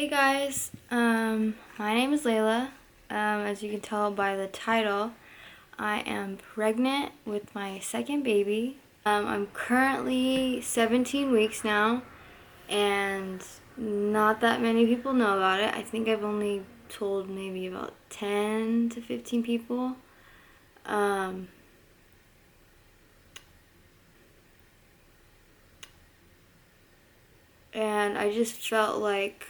Hey guys, my name is Layla. As you can tell by the title, I am pregnant with my second baby. I'm currently 17 weeks now, and not that many people know about it. I think I've only told maybe about 10 to 15 people. Um, and I just felt like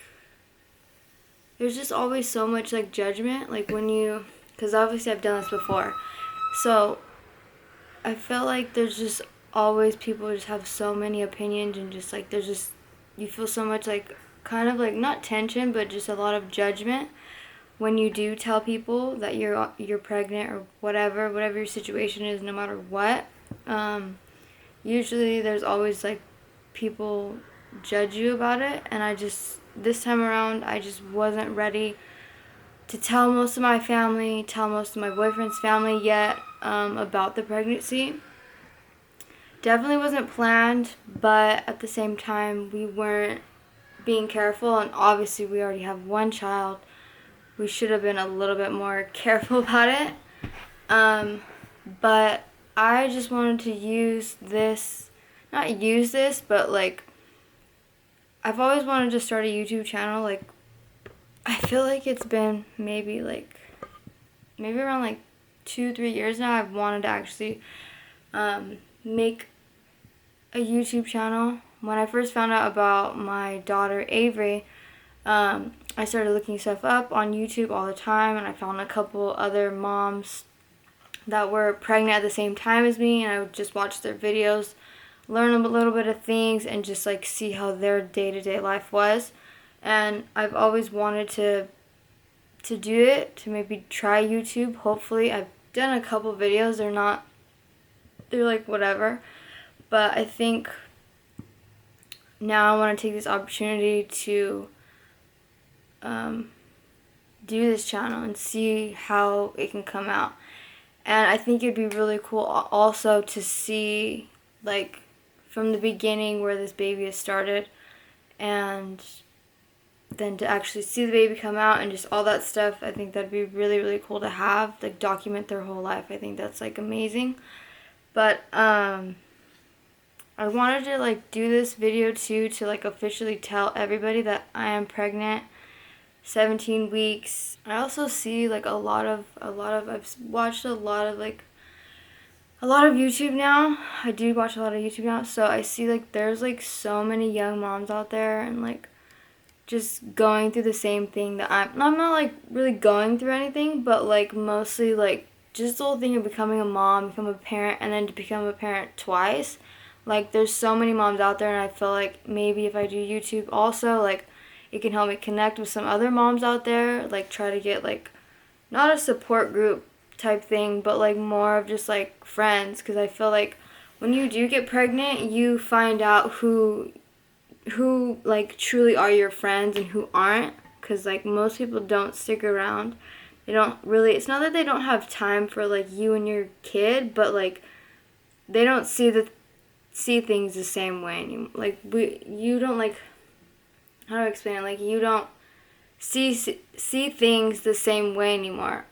there's just always so much like judgment, like when you, because obviously I've done this before, so I felt like there's just always people just have so many opinions, and just like there's just, you feel so much like kind of like not tension but just a lot of judgment when you do tell people that you're pregnant or whatever your situation is, no matter what. Usually there's always like people judge you about it, and I just, this time around I just wasn't ready to tell most of my family, tell most of my boyfriend's family yet, about the pregnancy. Definitely wasn't planned, but at the same time, we weren't being careful, and obviously, we already have one child. We should have been a little bit more careful about it. But I just wanted to use this, not use this, but like, I've always wanted to start a YouTube channel. Like, I feel like it's been maybe around like 2-3 years now. I've wanted to actually make a YouTube channel. When I first found out about my daughter Avery, I started looking stuff up on YouTube all the time, and I found a couple other moms that were pregnant at the same time as me, and I would just watch their videos, learn a little bit of things, and just like see how their day-to-day life was. And I've always wanted to do it, to maybe try YouTube. Hopefully, I've done a couple videos. They're like whatever. But I think now I want to take this opportunity to do this channel and see how it can come out. And I think it'd be really cool also to see, like, from the beginning where this baby has started, and then to actually see the baby come out and just all that stuff. I think that'd be really, really cool to have, like, document their whole life. I think that's, like, amazing. But, I wanted to like do this video too to like officially tell everybody that I am pregnant, 17 weeks. I also see like a lot of I've watched a lot of YouTube now. I do watch a lot of YouTube now, so I see like there's like so many young moms out there, and like just going through the same thing that I'm not like really going through anything, but like mostly like just the whole thing of becoming a mom, become a parent, and then to become a parent twice. Like, there's so many moms out there, and I feel like maybe if I do YouTube also, like, it can help me connect with some other moms out there, like, try to get, like, not a support group type thing, but, like, more of just, like, friends, because I feel like when you do get pregnant, you find out who, like, truly are your friends and who aren't, because, like, most people don't stick around. They don't really, it's not that they don't have time for, like, you and your kid, but, like, they don't see things the same way anymore. Like, you don't, like, how do I explain it? Like, you don't see things the same way anymore.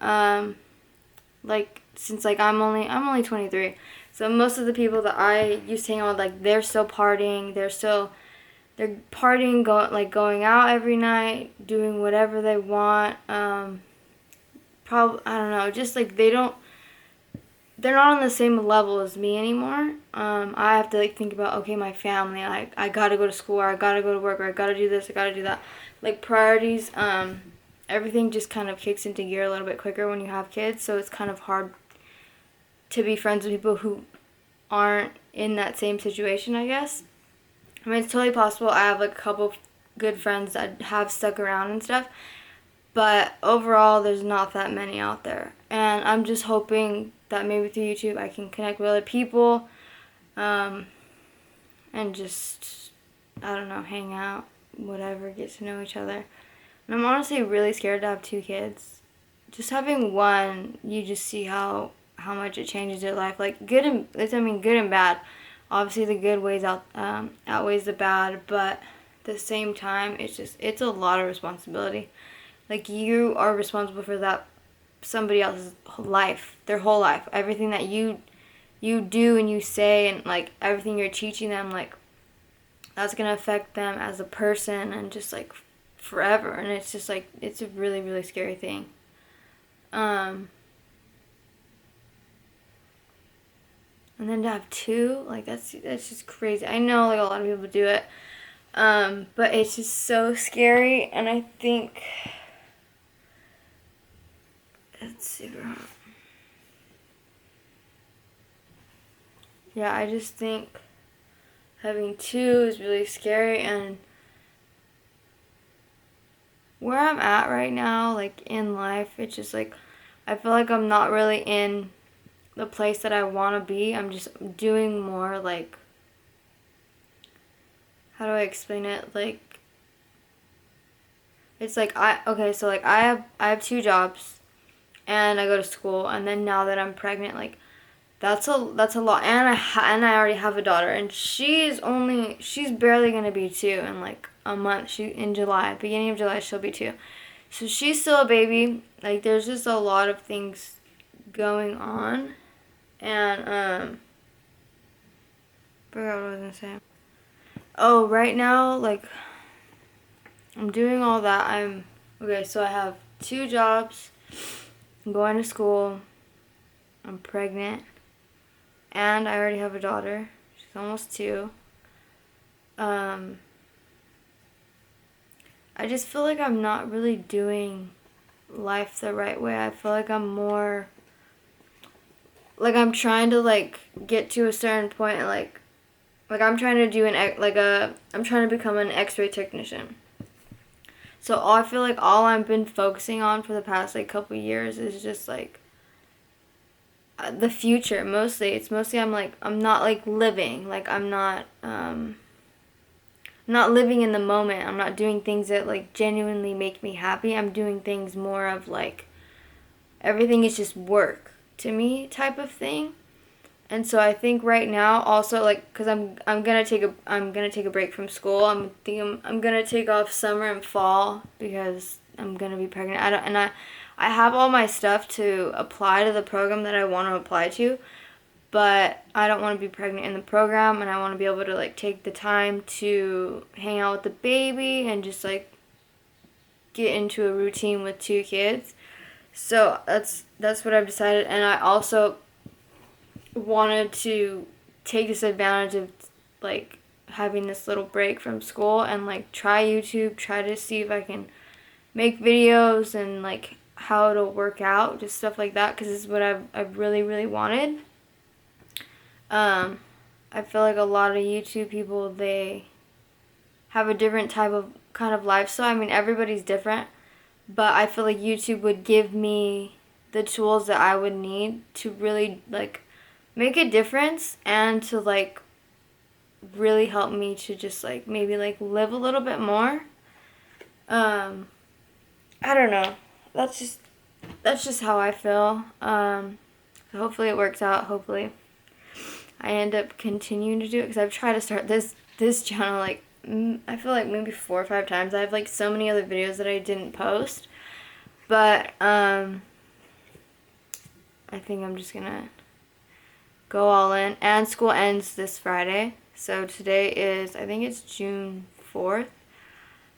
Like, since like I'm only 23, so most of the people that I used to hang out with, like, they're still partying. They're partying, going out every night, doing whatever they want. Probably, I don't know, just like they're not on the same level as me anymore. I have to like think about, okay, my family, I gotta go to school, or I gotta go to work, or I gotta do this, I gotta do that. Like, priorities, everything just kind of kicks into gear a little bit quicker when you have kids, so it's kind of hard to be friends with people who aren't in that same situation, I guess. I mean, it's totally possible. I have like a couple good friends that have stuck around and stuff, but overall, there's not that many out there. And I'm just hoping that maybe through YouTube I can connect with other people, and just, I don't know, hang out, whatever, get to know each other. And I'm honestly really scared to have 2 kids. Just having one, you just see how much it changes your life. Like, good and bad. Obviously, the good outweighs the bad, but the same time, it's a lot of responsibility. Like, you are responsible for that somebody else's life, their whole life. Everything that you do and you say, and like everything you're teaching them, like that's gonna affect them as a person and just like forever. And it's just like, it's a really, really scary thing. And then to have two, like that's just crazy. I know like a lot of people do it, but it's just so scary. And I think it's super hard. Yeah, I just think having two is really scary. And where I'm at right now, like in life, it's just like I feel like I'm not really in the place that I want to be. I'm just doing more like, how do I explain it? Like, it's like so like I have two jobs and I go to school, and then now that I'm pregnant, like that's a lot. And I already have a daughter, and she's barely going to be 2 in like a month. In July, beginning of July, she'll be 2. So she's still a baby. Like, there's just a lot of things going on. And forgot what I was gonna say. Oh, right now, like, I'm doing all that. Okay, so I have 2 jobs, I'm going to school, I'm pregnant, and I already have a daughter. She's almost 2. I just feel like I'm not really doing life the right way. I feel like I'm more, like, I'm trying to, like, get to a certain point, like I'm trying to do I'm trying to become an x-ray technician. So I feel like all I've been focusing on for the past, like, couple years is just, like, the future, mostly. It's mostly I'm not, like, living. Like, I'm not living in the moment. I'm not doing things that, like, genuinely make me happy. I'm doing things more of, like, everything is just work to me type of thing. And so I think right now also, like, cuz I'm going to take a break from school. I'm going to take off summer and fall because I'm going to be pregnant. I have all my stuff to apply to the program that I want to apply to, but I don't want to be pregnant in the program, and I want to be able to, like, take the time to hang out with the baby and just, like, get into a routine with 2 kids. So that's what I've decided. And I also wanted to take this advantage of, like, having this little break from school and, like, try YouTube, try to see if I can make videos and, like, how it'll work out, just stuff like that, because this is what I've really, really wanted. I feel like a lot of YouTube people, they have a different type of kind of lifestyle. I mean, everybody's different, but I feel like YouTube would give me the tools that I would need to really, like, make a difference and to, like, really help me to just, like, maybe, like, live a little bit more. I don't know. That's just how I feel. So hopefully it works out. Hopefully I end up continuing to do it, because I've tried to start this channel, like, I feel like maybe 4 or 5 times. I have, like, so many other videos that I didn't post, but I think I'm just gonna go all in. And school ends this Friday, so today is, I think it's June 4th.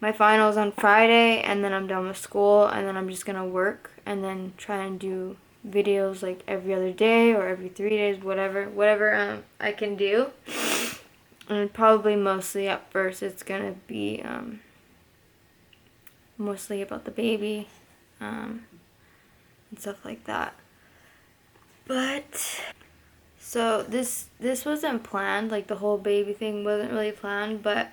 My final's on Friday, and then I'm done with school, and then I'm just gonna work and then try and do videos, like, every other day or every 3 days, whatever I can do. And probably mostly at first it's gonna be mostly about the baby and stuff like that. But so this wasn't planned, like, the whole baby thing wasn't really planned, but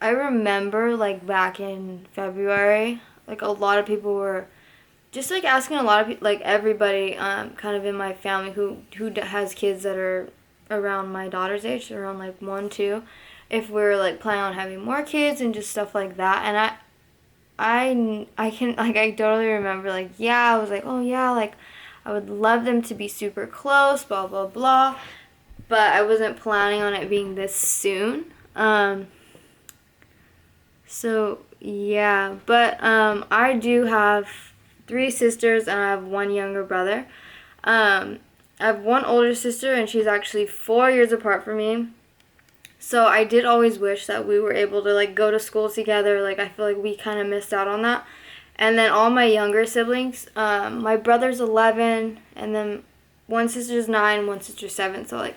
I remember, like, back in February, like, a lot of people were just, like, asking a lot of people, like, everybody kind of in my family who has kids that are around my daughter's age, around, like, 1, 2, if we're, like, planning on having more kids and just stuff like that. And I can, like, I totally remember, like, yeah, I was like, oh yeah, like, I would love them to be super close, blah blah blah, but I wasn't planning on it being this soon. So yeah, but I do have 3 sisters and I have 1 younger brother. I have 1 older sister and she's actually 4 years apart from me. So I did always wish that we were able to like go to school together. Like I feel like we kind of missed out on that. And then all my younger siblings, my brother's 11, and then 1 sister's 9, 1 sister's 7. So like,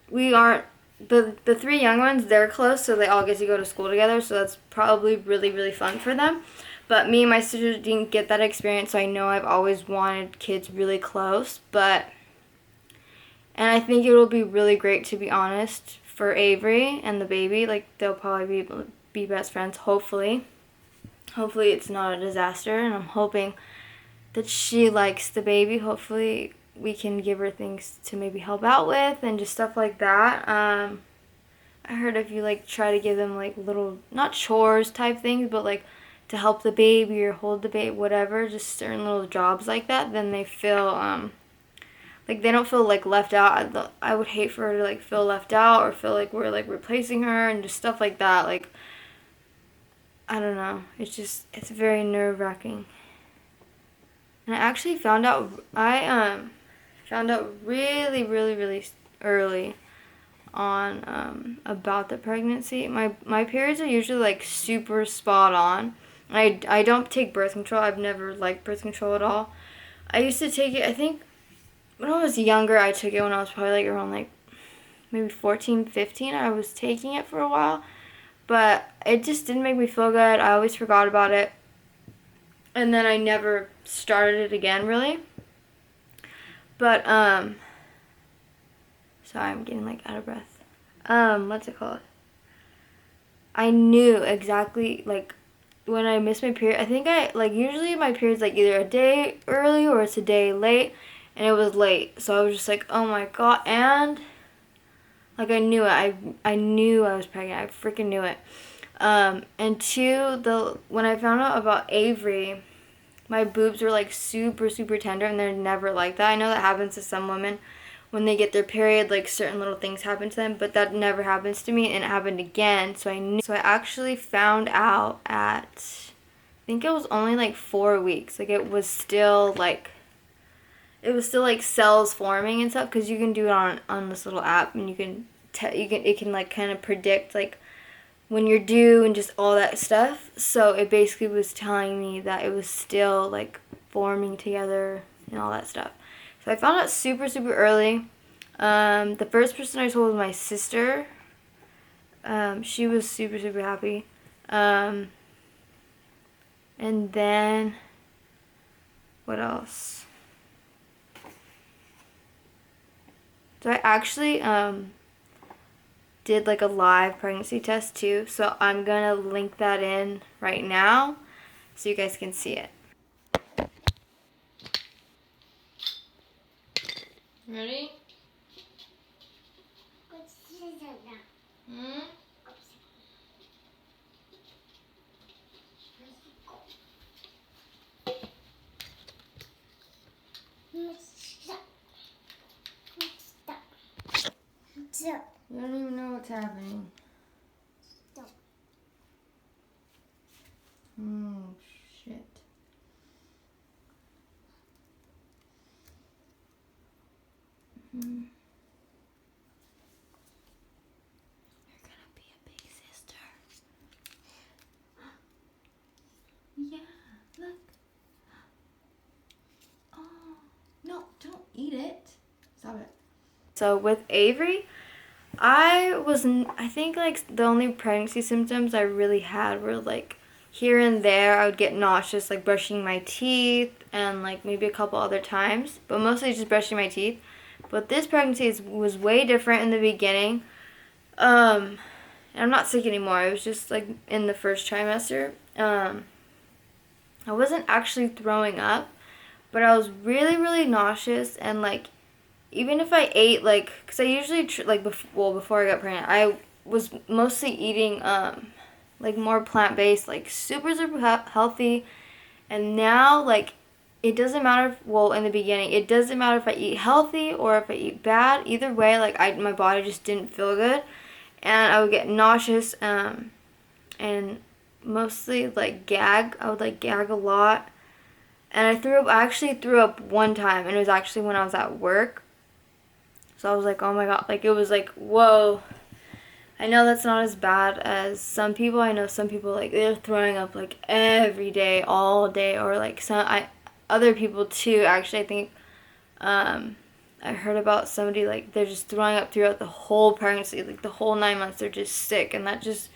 we aren't the 3 young ones. They're close, so they all get to go to school together. So that's probably really really fun for them. But me and my sister didn't get that experience. So I know I've always wanted kids really close, and I think it will be really great, to be honest, for Avery and the baby. Like they'll probably be able to be best friends. Hopefully it's not a disaster, and I'm hoping that she likes the baby. Hopefully we can give her things to maybe help out with and just stuff like that. I heard if you like try to give them like little, not chores type things, but like to help the baby or hold the baby, whatever, just certain little jobs like that, then they feel like they don't feel like left out. I would hate for her to like feel left out or feel like we're like replacing her and just stuff like that. Like, I don't know. It's very nerve-wracking. And I actually found out really, really, really early on about the pregnancy. My periods are usually like super spot on. I don't take birth control. I've never liked birth control at all. I used to take it, I think when I was younger, I took it when I was probably like around like maybe 14, 15. I was taking it for a while. But it just didn't make me feel good. I always forgot about it. And then I never started it again, really. But, sorry, I'm getting, like, out of breath. What's it called? I knew exactly, like, when I missed my period. I think usually my period's, like, either a day early or it's a day late. And it was late. So I was just like, oh, my God. And like, I knew it. I knew I was pregnant. I freaking knew it. And 2, when I found out about Avery, my boobs were, like, super, super tender, and they're never like that. I know that happens to some women when they get their period, like, certain little things happen to them, but that never happens to me, and it happened again, so I knew. So I actually found out at, I think it was only, like, 4 weeks. Like, it was still, like, cells forming and stuff, because you can do it on this little app, and it can like kind of predict like when you're due and just all that stuff. So it basically was telling me that it was still like forming together and all that stuff. So I found out super super early. The first person I told was my sister. She was super super happy. And then what else? So I actually did like a live pregnancy test too. So I'm gonna link that in right now so you guys can see it. Ready? Hmm? You don't even know what's happening. Oh, shit. You're gonna be a big sister. Yeah, look. Oh, no, don't eat it. Stop it. So with Avery, I think like the only pregnancy symptoms I really had were like here and there. I would get nauseous like brushing my teeth and like maybe a couple other times, but mostly just brushing my teeth. But this pregnancy was way different in the beginning. And I'm not sick anymore. I was just like in the first trimester. I wasn't actually throwing up, but I was really really nauseous, and like even if I ate, like, because I usually, before I got pregnant, I was mostly eating, like, more plant-based, like, super, super healthy, and now, like, it doesn't matter, in the beginning, it doesn't matter if I eat healthy or if I eat bad, either way, like, my body just didn't feel good, and I would get nauseous, and mostly like gag. I would like gag a lot. And I actually threw up one time, and it was actually when I was at work. So I was like, oh my god, like it was like, whoa. I know that's not as bad as some people. I know some people like they're throwing up like every day, all day, or like other people too. Actually, I think I heard about somebody like they're just throwing up throughout the whole pregnancy, like the whole 9 months. They're just sick, and that just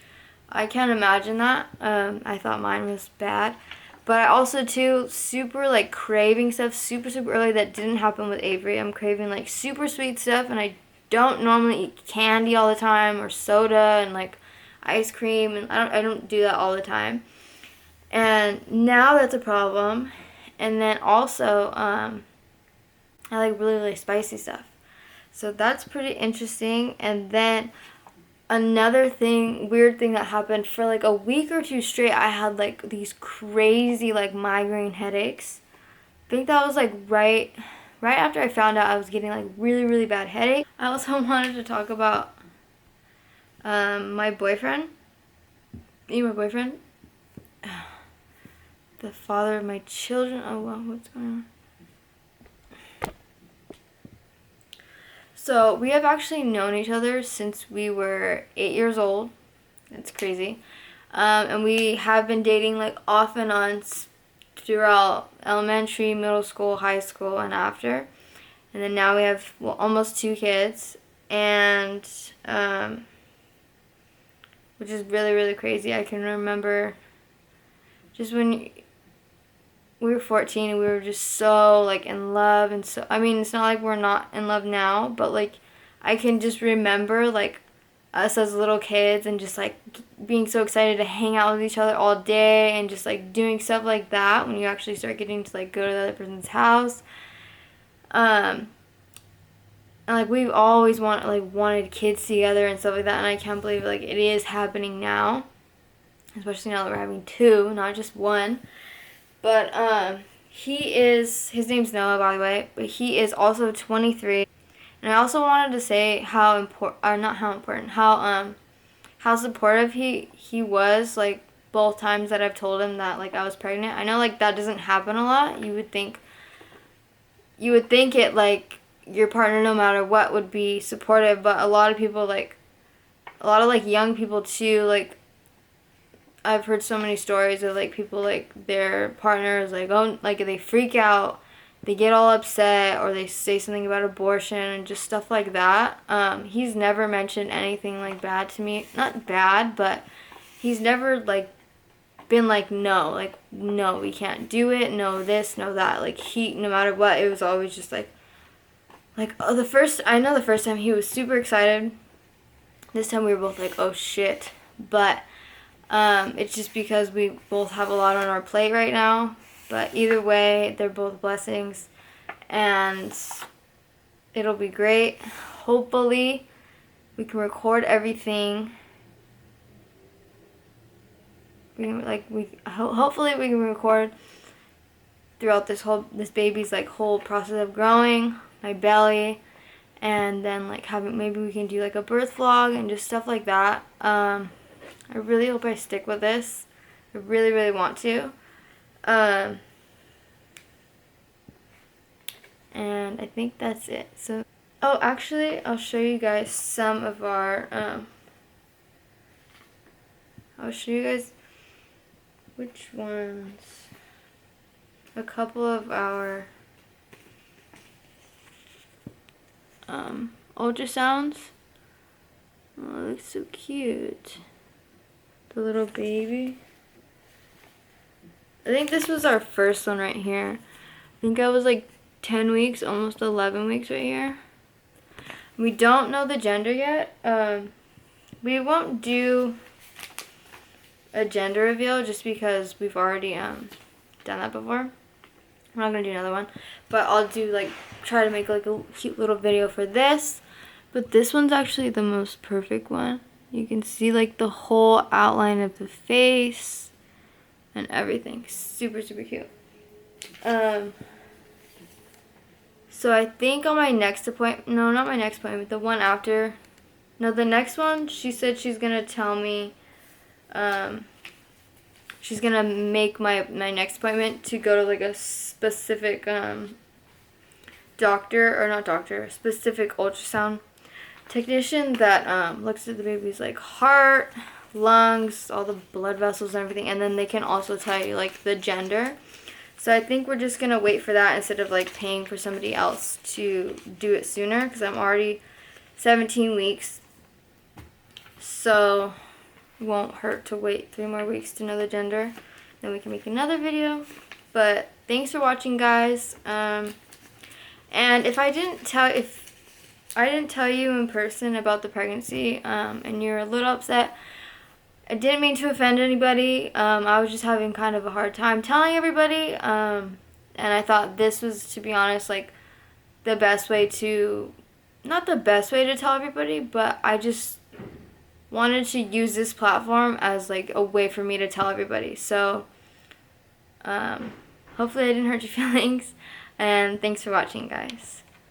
I can't imagine that. I thought mine was bad. But I also too super like craving stuff super early that didn't happen with Avery. I'm craving like super sweet stuff, and I don't normally eat candy all the time or soda and like ice cream, and I don't do that all the time. And now that's a problem. And then also I like really spicy stuff. So that's pretty interesting. And then another weird thing that happened for like a week or two straight, I had like these crazy like migraine headaches. I think that was like right after I found out I was getting like really bad headache. I also wanted to talk about my boyfriend. My boyfriend, the father of my children. Oh wow, what's going on? So we have actually known each other since we were 8 years old. That's crazy. And we have been dating like off and on throughout elementary, middle school, high school, and after. And then now we have almost 2 kids, and which is really crazy. I can remember just when we were 14 and we were just so like in love, and so I mean it's not like we're not in love now, but like I can just remember like us as little kids and just like being so excited to hang out with each other all day and just like doing stuff like that when you actually start getting to like go to the other person's house. And like we've always wanted kids together and stuff like that, and I can't believe like it is happening now, especially now that we're having 2, not just 1. But his name's Noah, by the way, but he is also 23. And I also wanted to say how supportive he was like both times that I've told him that like I was pregnant. I know like that doesn't happen a lot. You would think it like your partner no matter what would be supportive, but a lot of people like young people too, like I've heard so many stories of like people like their partners like they freak out, they get all upset, or they say something about abortion and just stuff like that. He's never mentioned anything like bad to me. Not bad, but he's never like been like no, we can't do it, no this, no that. Like no matter what, it was always just like the first time he was super excited. This time we were both like, oh shit. But it's just because we both have a lot on our plate right now. But either way, they're both blessings, and it'll be great. Hopefully, we can record everything. Hopefully we can record throughout this baby's like whole process of growing, my belly, and then like maybe we can do like a birth vlog and just stuff like that. I really hope I stick with this. I really want to. And I think that's it. So, oh, actually, I'll show you guys some of our, I'll show you guys which ones, a couple of our, ultrasounds. Oh, it looks so cute. The little baby. I think this was our first one right here. I think I was like 10 weeks, almost 11 weeks right here. We don't know the gender yet. We won't do a gender reveal just because we've already done that before. I'm not gonna do another one, but I'll do like try to make like a cute little video for this. But this one's actually the most perfect one. You can see like the whole outline of the face and everything. Super cute. So I think on my next appointment, no, not my next appointment, the one after No, the next one, she said she's gonna tell me, she's gonna make my next appointment to go to like a specific doctor, or not doctor, specific ultrasound technician that looks at the baby's like heart, lungs, all the blood vessels and everything, and then they can also tell you like the gender. So I think we're just gonna wait for that instead of like paying for somebody else to do it sooner, because I'm already 17 weeks. So it won't hurt to wait 3 more weeks to know the gender. Then we can make another video. But thanks for watching, guys. And if I didn't tell you in person about the pregnancy, and you're a little upset, I didn't mean to offend anybody. I was just having kind of a hard time telling everybody. And I thought this was, to be honest, like the best way to, not the best way to tell everybody, but I just wanted to use this platform as like a way for me to tell everybody. So hopefully I didn't hurt your feelings, and thanks for watching, guys.